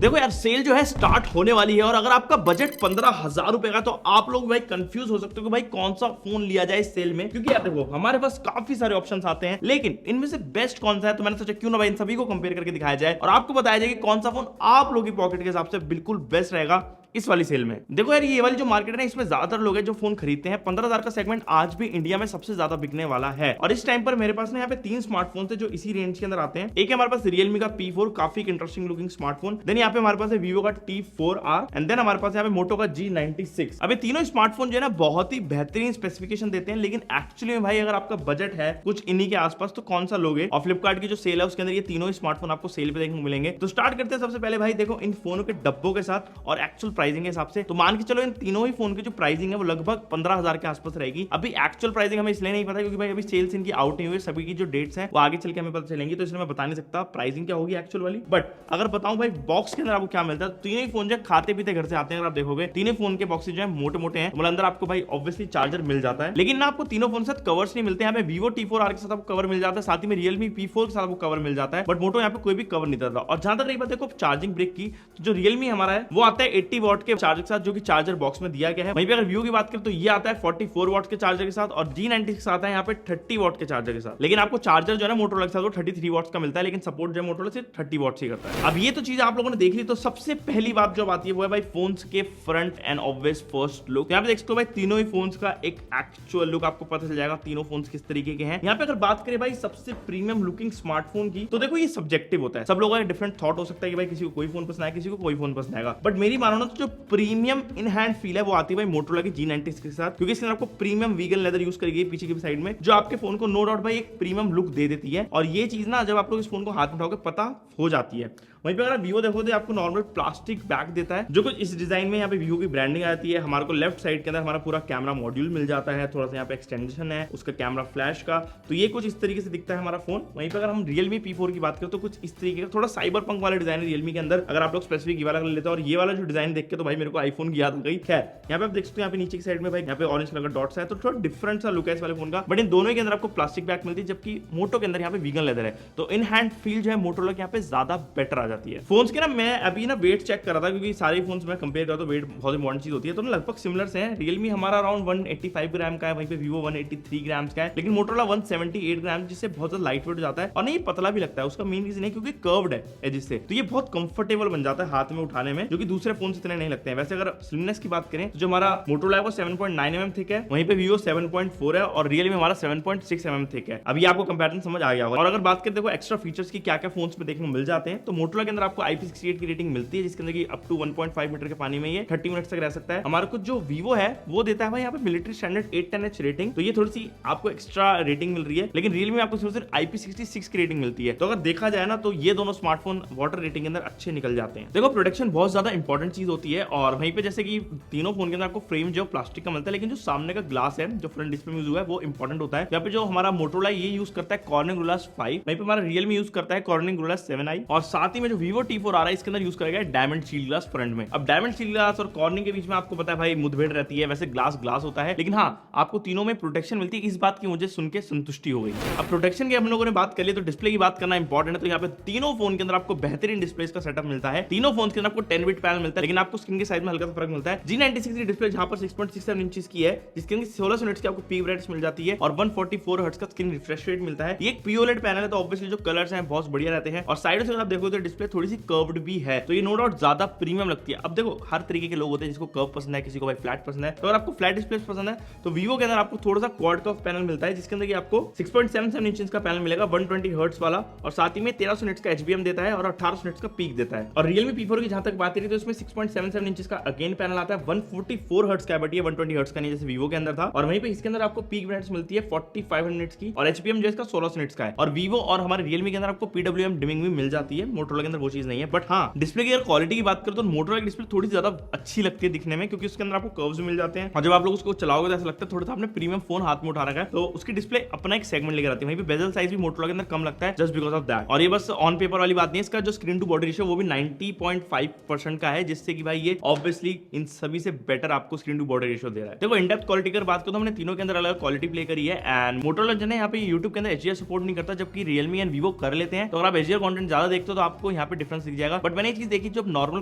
देखो यार सेल जो है स्टार्ट होने वाली है और अगर आपका बजट 15,000 रुपए का तो आप लोग भाई कंफ्यूज हो सकते हो कि भाई कौन सा फोन लिया जाए इस सेल में, क्योंकि यार देखो हमारे पास काफी सारे ऑप्शंस आते हैं लेकिन इनमें से बेस्ट कौन सा है, तो मैंने सोचा क्यों ना भाई इन सभी को कंपेयर करके दिखाया जाए और आपको बताया जाए कि कौन सा फोन आप लोग की पॉकेट के हिसाब से बिल्कुल बेस्ट रहेगा इस वाली सेल में। देखो यार ये वाली जो मार्केट है इसमें ज्यादातर लोग हैं जो फोन खरीदते हैं। 15,000 का सेगमेंट आज भी इंडिया में सबसे ज्यादा बिकने वाला है और इस टाइम पर मेरे पास ना यहाँ पे 3 स्मार्टफोन थे जो इसी रेंज के अंदर आते हैं। एक है हमारे पास रियलमी का P4, काफी इंटरेस्टिंग लुकिंग स्मार्टफोन। देन यहाँ पे हमारे पास है वीवो का T4R एंड देन हमारे पास यहाँ पे मोटो का G96। अब ये तीनों स्मार्टफोन जो है ना बहुत ही बेहतरीन स्पेसिफिकेशन देते हैं, लेकिन एक्चुअली में भाई अगर आपका बजट है कुछ इन्हीं के आसपास तो कौन सा लोगे। और फ्लिपकार्ट की जो सेल है उसके अंदर ये तीनों स्मार्टफोन आपको सेल पे देखने को मिलेंगे। तो स्टार्ट करते हैं सबसे पहले भाई देखो इन फोनों के डब्बों के साथ और एक्चुअल प्राइसिंग के हिसाब से। तो मान के चलो इन तीनों ही फोन की जो प्राइसिंग है वो लगभग 15,000 के आसपास रहेगी। अभी एक्चुअल प्राइसिंग हमें इसलिए नहीं पता क्योंकि भाई अभी सेल्स इनकी आउट नहीं हुई, सभी की जो डेट्स हैं वो आगे चल के हमें पता चलेंगी, तो इसलिए मैं बता नहीं सकता प्राइसिंग क्या होगी एक्चुअल वाली। बट अगर बताऊं भाई बॉक्स के अंदर आपको क्या मिलता है, तीनों ही फोन जो खाते पीते घर से आते हैं। अगर आप देखोगे तीनों फोन के बॉक्सेज जो है मोटे मोटे हैं, मतलब अंदर आपको भाई ऑब्वियसली चार्जर मिल जाता है, लेकिन ना आपको तीनों फोन के साथ कवर्स नहीं मिलते। यहाँ पे वीवो T4R के साथ आपको कवर मिल जाता है, साथ ही में रियलमी P4 के साथ आपको कवर मिल जाता है, बट मोटो यहाँ पे कोई भी कवर नहीं देता। और जहां तक रही बात देखो चार्जिंग ब्रेक की, तो जो रियलमी हमारा है वो आता है 80 वॉट के चार्जर के साथ जो कि चार्जर बॉक्स में दिया गया है। वहीं पे अगर व्यू की बात करें तो ये आता है 44 वॉट के चार्जर के साथ और G96 के साथ है यहाँ पे 30 वॉट के चार्जर के साथ। लेकिन आपको चार्जर जो है ना मोटोरोला के साथ वो 33 वॉट्स का मिलता है, लेकिन सपोर्ट जो है मोटोरोला सिर्फ 30 वॉट्स ही करता है। अब ये तो चीज आप लोगों ने देख ली, तो सबसे पहली बात जो आती है वो है भाई फोन्स के front end obvious first look. यहाँ पे देख सकते हो भाई तीनों ही फोन्स का एक एक्चुअल लुक आपको पता चल जाएगा तीनों फोन्स किस तरीके के हैं। यहाँ पे अगर बात करें भाई सबसे प्रीमियम लुकिंग स्मार्टफोन की, तो देखो ये सब्जेक्टिव होता है, सब लोगों का डिफरेंट थॉट हो सकता है कि भाई किसी को कोई फोन पसंद आए किसी को कोई फोन पसंद आएगा, बट मेरी मानो ना तो जो प्रीमियम इन हैंड फील है वो आती है भाई मोटोरोला की G96 के साथ, क्योंकि इसके अंदर आपको प्रीमियम वीगन लेदर यूज करी गई पीछे की साइड में जो आपके फोन को नो डाउट भाई एक प्रीमियम लुक दे देती है। और ये चीज ना जब आप लोग इस फोन को हाथ में उठाओगे पता हो जाती है। वहीं पे अगर आप वीवो देखो तो आपको नॉर्मल प्लास्टिक बैग देता है जो कुछ इस डिजाइन में यहाँ पे वीवो की ब्रांडिंग आती है। हमारे को लेफ्ट साइड के अंदर हमारा पूरा कैमरा मॉड्यूल मिल जाता है, थोड़ा सा यहाँ पे एक्सटेंशन है उसका कैमरा फ्लैश का, तो ये कुछ इस तरीके से दिखता है हमारा फोन। वहीं पे अगर हम रियलमी P4 की बात करें तो कुछ इस तरीके का थोड़ा साइबर पंक वाला डिजाइन है रियलमी के अंदर, अगर आप लोग स्पेसिफिक ये वाला कर लेते हैं। और ये वाला जो डिजाइन देख के तो भाई मेरे को आईफोन की याद आ गई। खैर यहाँ पे आप देख सकते हो यहाँ पे नीचे की साइड में भाई यहाँ पे ऑरेंज कलर का डॉट्स है, तो थोड़ा डिफरेंट सा लुक है इस वाले फोन का, बट इन दोनों के अंदर आपको प्लास्टिक बैग मिलती है, जबकि मोटो के अंदर यहाँ पे वीगन लेदर है। तो इन हैंड फील जो है मोटोरोला के यहाँ पे ज्यादा बेटर आ जाती है। फोन्स के ना मैं अभी ना वेट चेक कर रहा था क्योंकि सारे फोन्स में कंपेयर करता तो वेट बहुत इंपॉर्टेंट चीज होती है, तो ना लगभग सिमिलर से है। रियलमी हमारा अराउंड 185 ग्राम का है, वहीं पे वीवो 183 ग्राम का है, लेकिन मोटोरोला 178 ग्राम, जिससे बहुत ज्यादा लाइट वेट हो जाता है और नहीं ये पतला भी लगता है। उसका मेन रीजन है क्योंकि कर्व्ड है जिससे, तो ये बहुत कंफर्टेबल बन जाता है हाथ में उठाने में, जो कि दूसरे फोन से इतने नहीं लगते हैं। वैसे अगर स्लिमनेस की बात करें तो जो हमारा मोटोरोला है वो 7.9 mm थिक है, वहीं पे वीवो 7.4 है और रियलमी हमारा 7.6 mm थिक है। अभी आपको कंपैरिजन समझ आ गया होगा। और अगर बात करें देखो एक्स्ट्रा फीचर्स की क्या क्या फोन्स में देखने को मिल जाते हैं, तो मोटोरोला के अंदर आपको IP68 की रेटिंग मिलती है, जिसके अंदर की अप टू 1.5 मीटर के पानी में ये 30 मिनट तक रह सकता है। हमारा कुछ जो वीवो है वो देता है भाई यहाँ पे मिलिट्री स्टैंडर्ड 810H रेटिंग, तो ये थोड़ी सी आपको एक्स्ट्रा रेटिंग मिल रही है, लेकिन रियलमी में आपको सिर्फ IP66 की रेटिंग मिलती है। तो अगर देखा जाए ना तो ये दोनों स्मार्टफोन वाटर रेटिंग के अंदर अच्छे निकल जाते हैं। देखो प्रोटेक्शन बहुत ज्यादा इंपॉर्टेंट चीज होती है और वहीं पे जैसे कि तीनों फोन के अंदर आपको फ्रेम जो प्लास्टिक का मिलता है, लेकिन जो सामने का ग्लास है जो फ्रंट डिस्प्ले में यूज हुआ है वो इंपॉर्टेंट होता है। यहाँ पे जो हमारा मोटोरोला ये यूज करता है कॉर्निंग गोरिल्ला 5, वहीं पे हमारा रियलमी यूज करता है कॉर्निंग गोरिल्ला 7i, और साथ ही में जो वीवो T4 आ रहा है इसके अंदर यूज करेगा डायमंड शील्ड ग्लास फ्रंट में। अब डायमंड शील्ड ग्लास और कॉर्निंग के बीच में आपको पता है भाई मुठभेड़ रहती है, वैसे ग्लास ग्लास होता है, लेकिन हाँ आपको तीनों में प्रोटेक्शन मिलती है। इस बात की मुझे सुन के संतुष्टि हो गई। अब प्रोटेक्शन की हम लोगों ने बात कर ली तो डिस्प्ले की बात करना इंपॉर्टेंट है। तो यहाँ पे तीनों फोन के अंदर आपको बेहतरीन डिस्प्ले का सेटअप मिलता है। तीनों फोन के अंदर आपको 10 बिट पैनल मिलता है, लेकिन आपको स्क्रीन के साइज में हल्का सा फर्क मिलता है। G96 की डिस्प्ले जहां पर 6.67 इंच की है, जिसके अंदर 1600 निट्स की आपको पीक ब्राइटनेस मिल जाती है और 144 हर्ट्ज का स्क्रीन रिफ्रेश रेट मिलता है। ये एक POLED पैनल है, तो ऑब्वियसली जो कलर्स हैं बहुत बढ़िया रहते हैं और साइड से आप देखो तो डिस्प्ले थोड़ी सी कर्व्ड भी है, तो ये नो डाउट ज्यादा प्रीमियम लगती है। अब देखो हर तरीके के लोग होते हैं, जिसको कर्व पसंद है, किसी को भाई फ्लैट पसंद है, तो अगर आपको फ्लैट डिस्प्ले पसंद है तो वीवो के अंदर आपको थोड़ा सा क्वाड कर्व पैनल मिलता है, जिसके अंदर आपको 6.77 इंच का पैनल मिलेगा 120 हर्ट्ज वाला, और साथ ही में 1300 निट्स का HBM देता है और 1800 निट्स का पीक देता है। और रियलमी P4 की जहां तक बात करें तो इसमें 6.77 इंच का अगेन पैनल आता है, 144 हर्ट्ज का, बट ये 120 हर्ट्ज का नहीं जैसे वीवो के अंदर था। और वहीं पे इसके अंदर आपको पीक ब्राइटनेस मिलती है 4500 निट्स की और HBM जो इसका 1600 निट्स का है। और वीवो और हमारे रियलमी के अंदर आपको PWM डिमिंग भी मिल जाती है, मोटोरोला के अंदर वो चीज नहीं है। बट हाँ डिस्प्ले की अगर क्वालिटी की बात करें तो मोटोरोला की डिस्प्ले थोड़ी ज्यादा अच्छी लगती है दिखने में, क्योंकि उसके अंदर आपको कर्व्स मिल जाते हैं और जब आप लोग उसको चलाओगे तो ऐसा लगता है थोड़ा सा आपने प्रीमियम फोन हाथ में उठा रखा है। तो उसकी डिस्प्ले अपना एक सेगमेंट लेकर आती है। वहीं पे बेजल साइज भी मोटोरोला के अंदर कम लगता है जस्ट बिकॉज ऑफ दैट। और ये बस ऑन पेपर वाली बात नहीं, इसका जो स्क्रीन टू बॉडी रेशियो वो भी 90.5% का है, जिससे कि भाई ये ऑब्वियसली इन सभी से बेटर आपको स्क्रीन टू बॉडी रेशियो दे रहा है। देखो इन डेप्थ क्वालिटी की बात करो तो हमने तीनों के अंदर अलग क्वालिटी प्ले करी है एंड मोटोरोला जो है यहाँ पे YouTube के अंदर HDR सपोर्ट नहीं करता, जबकि रियलमी एंड वीवो कर लेते हैं। तो अगर आप HDR कंटेंट ज्यादा देखते हो तो आपको यहाँ पे डिफरेंस दिख जाएगा। बट मैंने एक चीज देखी, जो नॉर्मल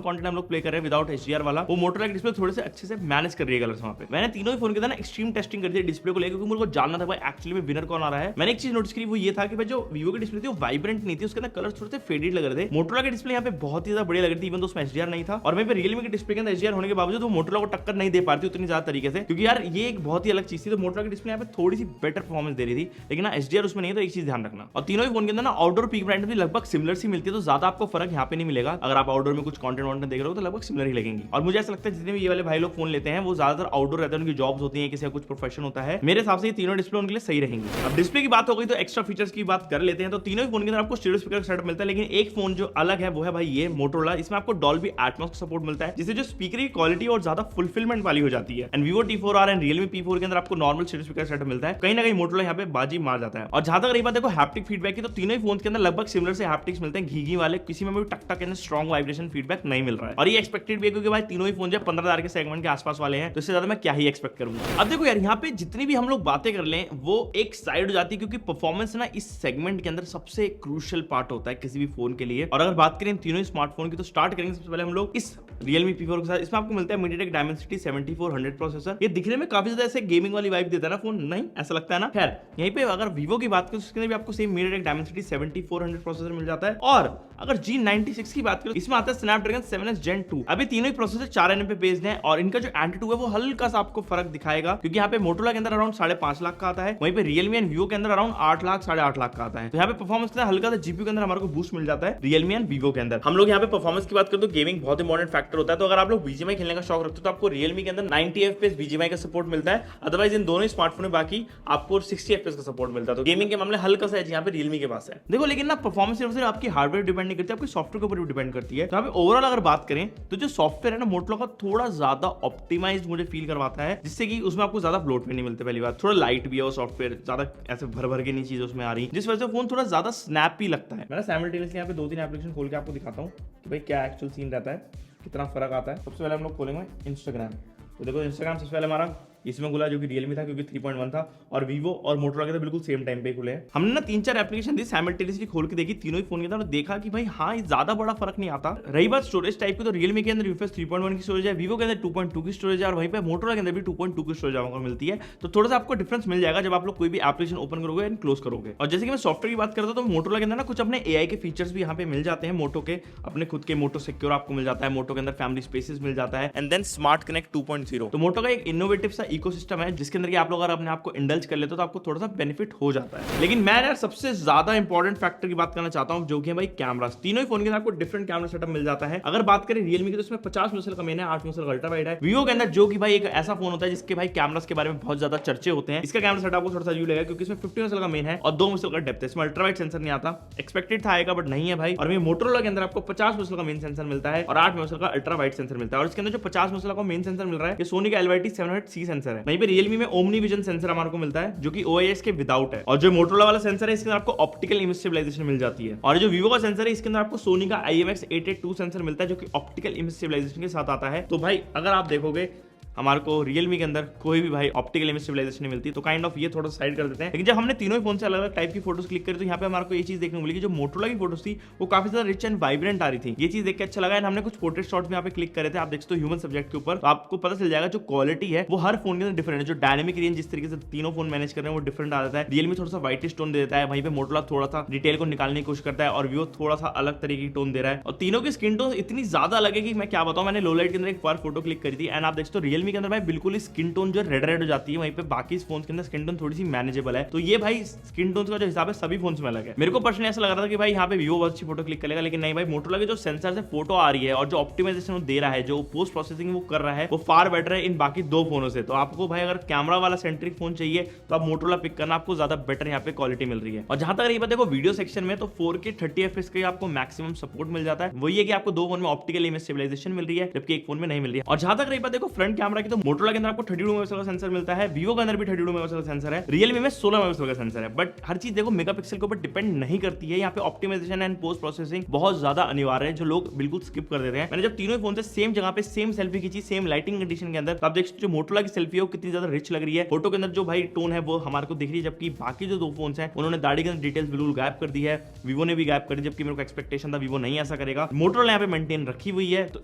कंटेंट हम लोग प्ले कर रहे हैं विदाउट HDR वाला, वो मोटोरोला की डिस्प्ले थोड़े से अच्छे से मैनेज कर रही है कलर्स वहां पे। मैंने तीनों ही फोन के अंदर ना एक्सट्रीम टेस्टिंग कर दी डिस्प्ले को लेकर, क्योंकि मुझे जानना था भाई एक्चुअली में विनर कौन आ रहा है। मैंने एक चीज नोटिस की, वो ये था कि भाई जो Vivo की डिस्प्ले थी वो वाइब्रेंट नहीं थी, उसके अंदर कलर्स थोड़े से फेडेड लग रहे थे। मोटोरोला की डिस्प्ले यहाँ पे बहुत ही ज्यादा बढ़िया लग रही थी, इवन तो उसमें HDR नहीं था। और वहीं पे Realme की डिस्प्ले के अंदर HDR होने के बावजूद वो मोटोरोला को टक्कर नहीं दे पाती उतनी ज्यादा तरीके से, क्योंकि यार ये एक बहुत ही अलग चीज थी। तो मोटोरोला की डिस्प्ले यहाँ पे थोड़ी सी बेटर परफॉर्मेंस दे रही थी, लेकिन ना HDR उसमें नहीं है, तो एक चीज ध्यान रखना। और तीनों ही फोन के अंदर ना आउटडोर पीक ब्राइटनेस भी लगभग सिमिलर सी मिलती है, तो ज्यादा आपको फर्क यहाँ पे नहीं मिलेगा। अगर आप आउटडोर में कुछ कंटेंट वॉन्टेंट देख रहे हो तो लगभग सिमिलर ही लगेंगी। और मुझे ऐसा लगता है जितने भी ये वाले भाई लोग फोन लेते हैं वो ज्यादातर आउटडोर रहते हैं, उनकी जॉब्स होती है, किसी का कुछ प्रोफेशन होता है। मेरे हिसाब से ये तीनों डिस्प्ले उनके लिए सही रहेंगी। अब डिस्प्ले की बात हो गई तो एक्स्ट्रा फीचर्स की बात कर लेते हैं। तो तीनों ही फोन के अंदर आपको स्टीरियो स्पीकर सेटअप मिलता है, लेकिन एक फोन जो अलग है वो है भाई ये मोटोरोला। इसमें आपको डॉल्बी एटमॉस का सपोर्ट मिलता है, जिससे जो स्पीकर की क्वालिटी और ज्यादा फुलफिलमेंट वाली हो जाती है। And Vivo T4R and Realme P4 के अंदर आपको नॉर्मल स्टीरियो स्पीकर सेटअप मिलता है। कहीं ना कहीं मोटोरोला यहाँ पे बाजी मार जाता है। और जहां तक रही बात देखो हैप्टिक फीडबैक की, तो तीनों ही फोन के अंदर लगभग सिमिलर से हैप्टिक्स मिलते हैं, घी वाले, किसी में भी टक टक एंड स्ट्रॉन्ग वाइब्रेशन फीडबैक नहीं मिल रहा है। और ये एक्सपेक्टेड भी है, क्योंकि भाई तीनों ही फोन जो 15,000 के सेगमेंट के आसपास वाले हैं, तो इससे ज्यादा मैं क्या ही एक्सपेक्ट करूंगा। अब देखो यार, यहाँ पे जितनी भी हम लोग बातें कर लें वो एक साइड हो जाती है, क्योंकि परफॉर्मेंस ना इस सेगमेंट के अंदर सबसे क्रूशियल पार्ट होता है किसी भी फोन के लिए। और अगर बात करें तीनों ही स्मार्टफोन की, तो स्टार्ट करेंगे सबसे पहले हम लोग इस Realme P4 के साथ। इसमें आपको मिलता है MediaTek Dimensity 7400 प्रोसेसर। ये दिखने में काफी ज्यादा ऐसे गेमिंग वाली वाइब देता है ना फोन, नहीं ऐसा लगता है ना। खैर यहीं पे अगर Vivo की बात करें तो उसके अंदर भी आपको सेम MediaTek Dimensity 7400 प्रोसेसर मिल जाता है। और अगर G96 की बात करें, इसमें आता है Snapdragon 7S Gen 2। अभी तीनों ही प्रोसेसर 4 nm पे बेस्ड हैं, और इनका जो Antutu है वो हल्का सा आपको फर्क दिखाएगा, क्योंकि यहाँ पे मोटोरोला के अंदर अराउंड 5.5 लाख का आता है, वहीं पे Realme एंड Vivo के अंदर अराउंड 8 लाख 8.5 लाख का आता है। तो यहाँ पे परफॉर्मेंस के हल्का सा GPU के अंदर हमारे को बूस्ट मिल जाता है Realme एंड Vivo के अंदर। हम लोग यहाँ पे परफॉर्मेंस की बात करें तो गेमिंग बहुत इंपॉर्टेंट फैक्टर होता है। तो अगर आप लोग BGMI खेलने का शौक रखते हो तो आपको Realme के अंदर 90 FPS BGMI का सपोर्ट मिलता है। अदरवाइज इन दोनों स्मार्टफोन में बाकी आपको 60 FPS का सपोर्ट मिलता है। तो गेमिंग के मामले हल्का सा यहाँ पे Realme के पास है। देखो लेकिन ना परफॉर्मेंस सिर्फ आपकी हार्डवेयर डिपेंड नहीं करती, आपकी सॉफ्टवेयर के ऊपर भी डिपेंड करती है। तो यहाँ पे ओवरऑल अगर बात करें तो जो सॉफ्टवेयर है ना मोटोरोला का थोड़ा ज्यादा ऑप्टिमाइज्ड मुझे फील करवाता है, जिससे कि उसमें आपको ज्यादा ब्लोट नहीं मिलते। पहली बात, थोड़ा लाइट भी है वो सॉफ्टवेयर, ज्यादा ऐसे भर के नहीं चीजें उसमें आ रही, जिस वजह से फोन थोड़ा ज्यादा स्नैपी लगता है। मैं साइमल्टेनियसली यहाँ पे 2-3 एप्लीकेशन खोल के आपको दिखाता हूँ कि भाई क्या एक्चुअल सीन रहता है, कितना फर्क आता है। सबसे पहले हम लोग खोलेंगे इंस्टाग्राम। तो देखो इंस्टाग्राम सबसे पहले हमारा इसमें खुला, जो कि Realme था क्योंकि 3.1 था, और Vivo और मोटोरोला के तो बिल्कुल सेम टाइम पे खुले हैं। हमने ना 3-4 एप्लीकेशन दी साइमल्टेनियसली खोल के देखी तीनों ही फोन के अंदर, और देखा कि भाई हाँ ये ज्यादा बड़ा फर्क नहीं आता। रही बात स्टोरेज टाइप की, तो Realme के अंदर UFS 3.1 की स्टोरेज है, Vivo के अंदर 2.2 की स्टोरेज है, और वहीं पे मोटोरोला के अंदर भी 2.2 की स्टोरेज आपको मिलती है। तो थोड़ा सा आपको डिफरेंस मिल जाएगा जब आप लोग कोई भी एप्लीकेशन ओपन करोगे एंड क्लोज करोगे। और जैसे कि मैं सॉफ्टवेयर की बात करता हूं, तो मोटोरोला के अंदर ना कुछ अपने AI के फीचर्स भी यहाँ पे मिल जाते हैं। मोटो के अपने खुद के मोटो सिक्योर आपको मिल जाता है, मोटो के अंदर फैमिली स्पेसेस मिल जाता है, एंड देन स्मार्ट कनेक्ट 2.0। तो मोटो का एक इनोवेटिव सा इकोसिस्टम है, जिसके अंदर आप लोग अगर अपने आप को इंडल्ज कर लेते हो तो आपको थोड़ा सा बेनिफिट हो जाता है। लेकिन मैं यार सबसे ज्यादा इंपॉर्टेंट फैक्टर की बात करना चाहता हूं, जो कि है भाई कैमरास। तीनों ही फोन के अंदर आपको डिफरेंट कैमरा सेटअप मिल जाता है। अगर बात करें Realme की, तो इसमें 50 मेगापिक्सल का मेन है, 8 मेगापिक्सल का अल्ट्रा वाइड है। Vivo के अंदर जो कि भाई एक ऐसा फोन होता है जिसके भाई कैमरास के बारे में बहुत ज्यादा चर्चे होते हैं, इसका कैमरा सेटअप आपको थोड़ा सा अजीब लगेगा, क्योंकि इसमें 50 मेगापिक्सल का मेन है और 2 मेगापिक्सल का डेप्थ है। इसमें अल्ट्रा वाइड सेंसर नहीं आता, एक्सपेक्टेड था आएगा बट नहीं है भाई। और मोटोरोला के अंदर आपको 50 मेगापिक्सल का मेन सेंसर मिलता है और 8 मेगापिक्सल का अल्ट्रा वाइड सेंसर मिलता है। और इसके अंदर जो 50 मेगापिक्सल का मेन सेंसर मिल रहा है, ये सोनी का LYT 700C सेंसर है। वहीं पे Realme में Omni Vision सेंसर हमारे को मिलता है, जो कि OIS के विदाउट है। और जो मोटोरोला वाला सेंसर है, इसके अंदर आपको ऑप्टिकल इमेज स्टेबलाइजेशन मिल जाती है। और जो Vivo का सेंसर है, इसके अंदर आपको सोनी का IMX882 सेंसर मिलता है, जो कि ऑप्टिकल इमेज स्टेबलाइजेशन के साथ आता है। तो भाई अगर आप देखोगे हमारे को Realme के अंदर कोई भी भाई ऑप्टिकल इमेज स्टेबलाइजेशन नहीं मिलती, तो काइंड ऑफ ये थोड़ा साइड कर देते हैं। लेकिन जब हमने तीनों ही फोन से अलग अलग टाइप की फोटोज क्लिक करी, तो यहाँ पे हमारे को ये चीज देखने को मिली कि जो मोटोरोला की फोटोज थी वो काफी ज्यादा रिच एंड वाइब्रेंट आ रही थी। ये चीज देख के अच्छा लगा। हमने कुछ पोर्ट्रेट शॉट्स भी यहाँ पे क्लिक करे थे, आप देख सकते हो ह्यूमन सब्जेक्ट के ऊपर, तो आपको पता चल जाएगा जो क्वालिटी है वो हर फोन के अंदर डिफरेंट है। जो डायनेमिक रेंज जिस तरीके से तीनों फोन मैनेज कर रहे हैं वो डिफरेंट आ जाता है। Realme थोड़ा सा व्हाइटिश टोन दे देता है, वहीं पे मोटोरोला थोड़ा सा डिटेल को निकालने की कोशिश करता है, और Vivo थोड़ा सा अलग तरीके की टोन दे रहा है। और तीनों की स्किन टोन इतनी ज्यादा अलग है कि मैं क्या बताऊं। मैंने लो लाइट के अंदर एक बार फोटो क्लिक करी थी, एंड आप देख सकते हो Realme के अंदर भाई बिल्कुल ही स्किन टोन जो रेड हो जाती है, वहीं पे बाकी फोन के अंदर स्किन टोन थोड़ी सी मैनेजेबल है। तो ये भाई स्किन टोन का जो हिसाब है सभी फोन में अलग है। मेरे को पर्सनली ऐसा लग रहा था कि भाई यहाँ पे Vivo बहुत अच्छी फोटो क्लिक करेगा, लेकिन नहीं भाई, मोटोरोला के जो सेंसर से फोटो आ रही है और जो ऑप्टिमाइजेशन वो दे रहा है, जो पोस्ट प्रोसेसिंग वो कर रहा है, वो फार बेटर है इन बाकी दो फोनों से। तो आपको भाई अगर कैमरा वाला सेंट्रिक फोन चाहिए तो आप मोटोरोला पिक करना, आपको ज्यादा बेटर यहाँ पे क्वालिटी मिल रही है। और जहां तक रही बात देखो वीडियो सेक्शन में, तो 4K 30 FPS का आपको मैक्सिमम सपोर्ट मिल जाता है। वही है कि आपको दो फोन में ऑप्टिकल इमेज स्टेबलाइजेशन मिल रही है, जबकि एक फोन में नहीं मिल रही है। और जहां तक रही बात देखो फ्रंट कैमरा कैमरा की, तो मोटोरोला के अंदर आपको 32 मेगापिक्सल का सेंसर मिलता है, वीवो के अंदर भी 32 मेगापिक्सल का सेंसर है, रियलमी में 16 मेगापिक्सल का सेंसर है। बट हर चीज देखो मेगापिक्सल के ऊपर डिपेंड नहीं करती है, यहाँ पे ऑप्टिमाइजेशन एंड पोस्ट प्रोसेसिंग बहुत ज्यादा अनिवार्य है, जो लोग बिल्कुल स्किप कर देते हैं। मैंने जब तीनों फोन से सेम जगह पे सेम सेल्फी खींची, सेम लाइटिंग कंडीशन के अंदर, तो आप देख सकते हो मोटोरोला की सेल्फी है वो कितनी ज्यादा रिच लग रही है, फोटो के अंदर जो भाई टोन है वो हमारे को दिख रही है, जबकि बाकी जो दो फोन है उन्होंने दाढ़ी के अंदर डिटेल्स बिल्कुल गायब कर दी है, वीवो ने भी गायब कर दी, जबकि मेरे को एक्सपेक्टेशन था वीवो नहीं ऐसा करेगा। मोटोरोला यहाँ पे मेंटेन रखी हुई है, तो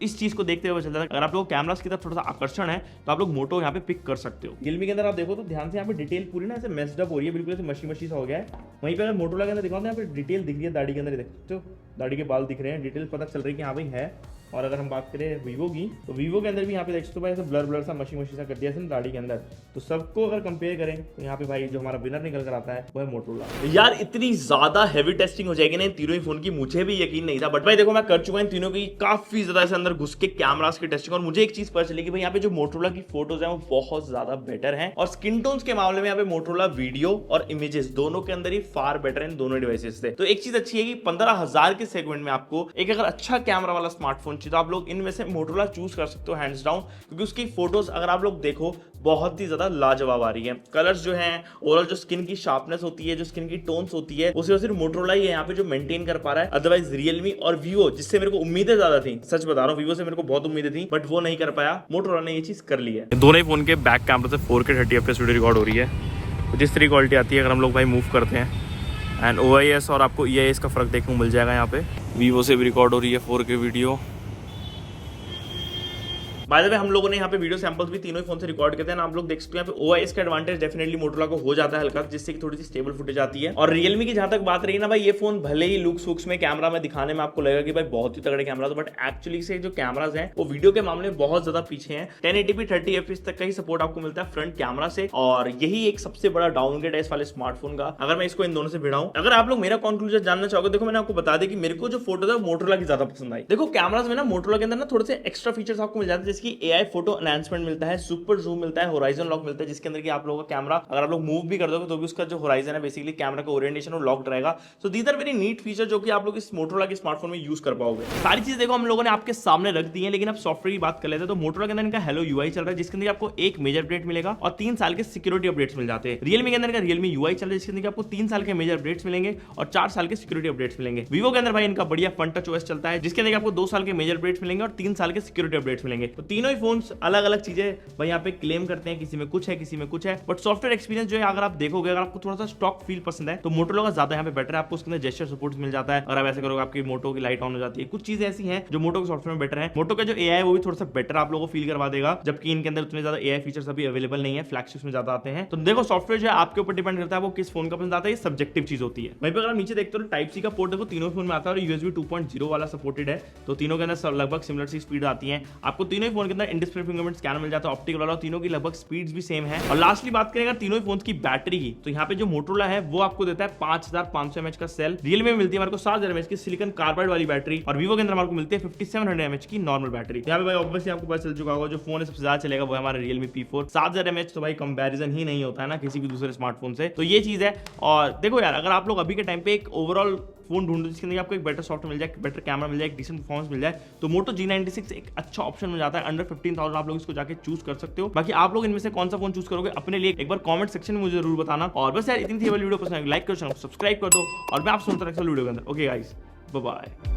इस चीज को देखते हुए चलता है अगर आप लोग कैमरास की तरफ थोड़ा सा आकर्षण है तो आप लोग मोटो यहाँ पे पिक कर सकते हो। रियलमी के अंदर आप देखो तो ध्यान से यहाँ पे डिटेल पूरी ना ऐसे मेस्ड अप हो रही है, बिल्कुल ऐसे मशी मशी सा हो गया है। वहीं पे अगर मोटोरोला के अंदर दिखाओ तो यहाँ पे डिटेल दिख रही है, दाढ़ी के अंदर देख सकते हो, दाढ़ी के बाल दिख रहे हैं, डिटेल पता चल रही है कि हाँ भाई है। और अगर हम बात करें वीवो की, तो वीवो के अंदर भी यहाँ पे देख सकते हो भाई ऐसे ब्लर ब्लर सा मशी मशी सा कर दिया है दाढ़ी के अंदर। तो सबको अगर कंपेयर करें तो यहाँ पे भाई जो हमारा विनर निकल कर आता है वो है मोटोरोला। यार इतनी ज्यादा हैवी टेस्टिंग हो जाएगी ना इन तीनों ही फोन की, मुझे भी यकीन नहीं था, बट भाई देखो मैं कर चुका हूँ इन तीनों की काफी ज्यादा ऐसे अंदर घुस के कैमरास की टेस्टिंग, और मुझे एक चीज पता चली कि भाई यहाँ पे जो मोटोरोला की फोटोज है वो बहुत ज्यादा बेटर है, और स्किन टोन्स के मामले में यहाँ पे मोटोरोला वीडियो और इमेजेस दोनों के अंदर ही फार बेटर है इन दोनों डिवाइसेस से। तो एक चीज अच्छी है कि 15,000 के सेगमेंट में आपको एक अगर अच्छा कैमरा वाला स्मार्टफोन चाहिए तो आप लोग इनमें से मोटोरोला चूज कर सकते हो हैंड्स डाउन, क्योंकि उसकी फोटोज अगर आप लोग देखो बहुत ही ज्यादा लाजवाब आ रही है। कलर्स जो हैं, ओवरऑल जो स्किन की शार्पनेस होती है, जो स्किन की टोन्स होती है, उसे सिर्फ मोटोरोला ही है यहाँ पे जो मेंटेन कर पा रहा है। अदरवाइज रियलमी और वीवो, जिससे मेरे को उम्मीदें ज्यादा थी, सच बता रहा हूँ, वीवो से मेरे को बहुत उम्मीदें थी बट वो नहीं कर पाया, मोटोरोला ने ये चीज कर ली है। दोनों ही फोन के बैक कैमरा से 4K 30 FPS वीडियो रिकॉर्ड हो रही है, कुछ इस तरह क्वालिटी आती है अगर हम लोग भाई मूव करते हैं। एंड OIS और आपको EIS का फर्क देखने को मिल जाएगा यहाँ पे। वीवो से भी रिकॉर्ड हो रही है 4K video. By the way हम लोगों ने यहाँ पे वीडियो सैंपल्स भी तीनों ही फोन से रिकॉर्ड करते हैं, आप लोग देख सकते हैं यहाँ पे OIS का एडवांटेज डेफिनेटली मोटोरोला को हो जाता है हल्का, जिससे कि थोड़ी सी स्टेबल फुटेज आती है। और रियलमी की जहां तक बात रही ना भाई, ये फोन भले ही लुक्स वुक्स में कैमरा में दिखाने में आपको लगेगा कि भाई बहुत ही तगड़े कैमरा, बट एक्चुअली से जो कैमराज हैं वो वीडियो के मामले में बहुत ज्यादा पीछे हैं। 1080p 30 FPS तक का ही सपोर्ट आपको मिलता है फ्रंट कैमरा से, और यही एक सबसे बड़ा डाउनग्रेड है इस वाले स्मार्टफोन का, अगर मैं इसको इन दोनों से भिड़ाऊं। अगर आप लोग मेरा कंक्लूजन जानना चाहोगे, देखो मैंने आपको बता दें कि मेरे को जो फोटो था मोटोरोला की ज्यादा पसंद आई। देखो कैमराज में ना मोटोरोला के अंदर ना थोड़े से एक्स्ट्रा फीचर्स आपको मिल जाते हैं, जैसे कि AI फोटो एनहांसमेंट मिलता है, सुपर जूम मिलता है, होराइजन लॉक मिलता है, जिसके अंदर कि आप लोगों का कैमरा अगर आप लोग मूव भी कर दोगे तो भी उसका जो होराइजन है बेसिकली कैमरा का ओरिएंटेशन वो लॉक्ड रहेगा। So these are very neat feature जो कि आप लोग इस मोटोरोला के स्मार्टफोन में यूज कर पाओगे। सारी चीज देखो हम लोगों ने आपके सामने रख दी है, लेकिन अब सॉफ्टवेयर की बात कर लेते हैं। तो मोटोरोला के अंदर इनका हेलो UI चल रहा है, जिसके अंदर आपको एक मेजर अपडेट मिलेगा और 3 साल के सिक्योरिटी अपडेट्स मिल जाते हैं। रियलमी के अंदर का रियलमी UI चल रहा है, जिसके अंदर आपको 3 साल के मेजर अपडेट्स मिलेंगे और 4 साल के सिक्योरिटी अपडेट्स मिलेंगे। वीवो के अंदर भाई इनका बढ़िया फन टच OS चलता है, जिसके अंदर आपको 2 साल के मेजर अपडेट्स मिलेंगे और 3 साल के सिक्योरिटी अपडेट्स मिलेंगे। तो तीनों ही फोन अलग अलग चीजें भाई यहाँ पे क्लेम करते हैं, किसी में कुछ है किसी में कुछ है, बट सॉफ्टवेयर एक्सपीरियंस जो है अगर आप देखोगे, अगर आपको थोड़ा सा स्टॉक फील पसंद है तो मोटोरोला का ज्यादा यहाँ पे बेटर है। आपको उसके अंदर जेस्चर सपोर्ट मिल जाता है, अगर आप ऐसे करोगे आपकी मोटो की लाइट ऑन हो जाती है, कुछ चीजें ऐसी हैं जो मोटो के सॉफ्टवेयर में बेटर है। मोटो का जो AI है वो भी थोड़ा सा बेटर आप लोगों को फील करवा देगा, जबकि इनके अंदर उतने ज्यादा AI फीचर्स अभी अवेलेबल नहीं है, फ्लैगशिप्स में ज्यादा आते हैं। तो देखो सॉफ्टवेयर जो है आपके ऊपर डिपेंड करता है वो किस फोन का पसंद आता है, ये सब्जेक्टिव चीज होती है। वहीं पर अगर आप नीचे देखते हो टाइप C का पोर्ट देखो तीनों फोन में आता है और USB 2.0 वाला सपोर्टेड है, तो तीनों के अंदर लगभग सिमिलर सी स्पीड आती है। आपको तीनों ही फोन के अंदर इन डिस्प्ले फिंगरप्रिंट स्कैनर मिल जाता है ऑप्टिकल वाला, तीनों की लगभग स्पीड्स भी सेम है। और लास्टली बात करें अगर तीनों ही फोन्स की बैटरी की, तो यहाँ पे जो मोटोरोला है वो आपको देता है 5500 mAh का सेल, रियलमी में मिलती है हमारे को 7000 mAh की सिलिकॉन कार्बाइड वाली बैटरी, और वीवो के अंदर हमारे को मिलती है 5700 mAh की नॉर्मल बैटरी। यहाँ पे भाई ऑब्वियसली आपको पता चल चुका होगा जो फोन सबसे ज्यादा चलेगा वो है हमारा रियलमी P4। 7000 mAh तो भाई कंपैरिजन ही नहीं होता है ना किसी भी दूसरे स्मार्टफोन से, तो ये चीज है। और देखो यार अगर आप लोग अभी के टाइम पे एक ओवरऑल फोन ढूंढो जिसके अंदर आपको एक बेटर सॉफ्टवेयर मिल जाए, बेटर कैमरा मिल जाए, एक डिसेंट परफॉर्मेंस मिल जाए, तो मोटो G96 एक अच्छा ऑप्शन मिल जाता है। अंडर 15,000 आप लोग इसको जाके चूज कर सकते हो। बाकी आप लोग इनमें से कौन सा फोन चूज करोगे अपने लिए एक बार कमेंट सेक्शन में मुझे जरूर बताना। और बस यार इतनी थी वीडियो पसंद, लाइक करो, सब्सक्राइब कर दो, और मैं आप सुनता रखता हूं वीडियो के अंदर। Okay guys, bye bye.